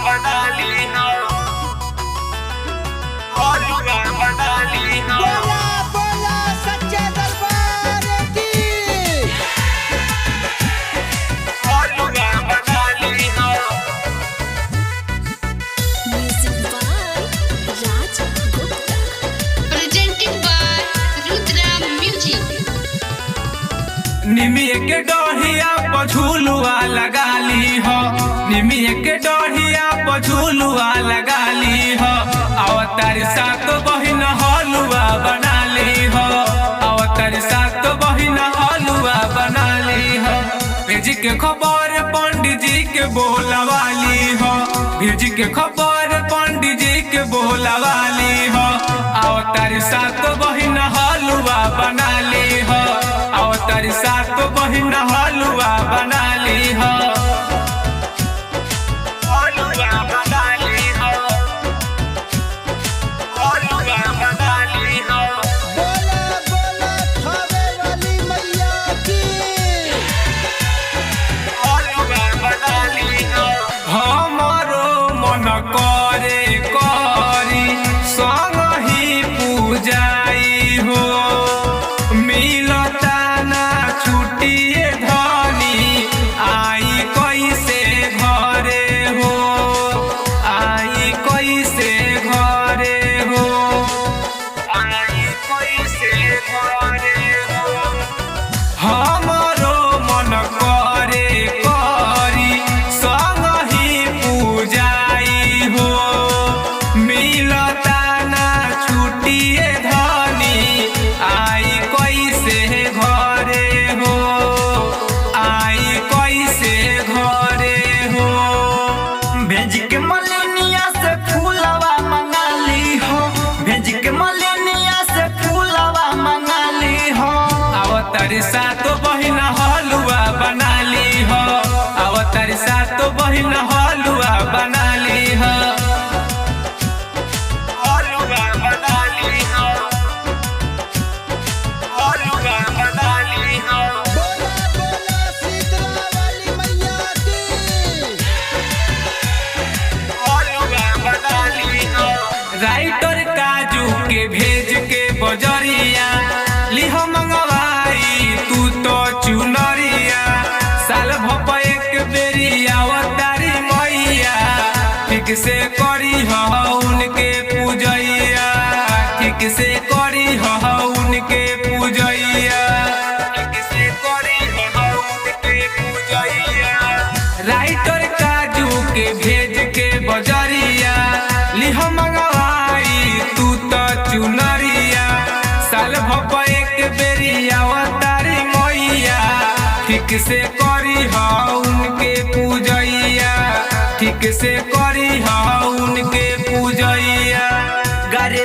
बना ली हो, हलवा बना ली हो। बोला बोला सच्चे दरबार की। हलवा बना ली हो। Music by Raj Gupta. Presented by Rudra Music. निमिये के डोहिया पझुलुआ लगा ली हो, निमिये के डोहिया पझुलुआ लगा ली हो। अवतारी सात बहिन हलुआ बना ली हो, अवतारी सात बहिन हलुआ बना ली हो। भेज के खबर पंडित जी के बोलवाली हो, भेज के खबर पंडित जी के बोलवाली हो। अवतारी सात बहिन हलुआ बना ली हो, अवतारी सात बहिन हलुआ बना ली हो। हलवा बना ली हो, हलवा बना ली हो। बोला बोला खावे वाली मैया की। हलवा बना ली हो। हमारो मन करे करी संगहि पूजाई हो। मिलता ना छुट्टिए धनी आई कैसे घरे हो, आई कैसे घरे हो, आई कैसे घरे हो। हमारो मन करे करी संगहि पूजाई हो। मिलता ना छुट्टिए धनी आई कैसे घरे हो, आई कैसे घरे हो। भेज के मलेनिया से फूलवा मंगा ली हो, भेज के मलेनिया से फूलवा मंगा ली हो। अवतारी सात बहिन हलुआ बना ली हो, अवतारी सात बहिन हलुआ बना ली हो। हलवा बना ली हो, हलवा बना ली हो। बोला बोला शीतला वाली मैया की। हलवा बना ली हो। राइटर काजू के भेज के बजरिया लिह मंगवाई तू तो चुनरिया। साल भप एक बेरी अवतारी मैया, ठीक से करी हो उनके पूजैया, ठीक से करी हो उनके पूजैया, ठीक से करी हो उनके पूजैया। राइटर काजू के भेज के बजरिया लिह मंगवाई तू तो चुनरिया। साल भप एक बेरी अवतारी मैया, ठीक से करी हो उनके पूजैया, ठीक से करी हो उनके पूजैया। गरे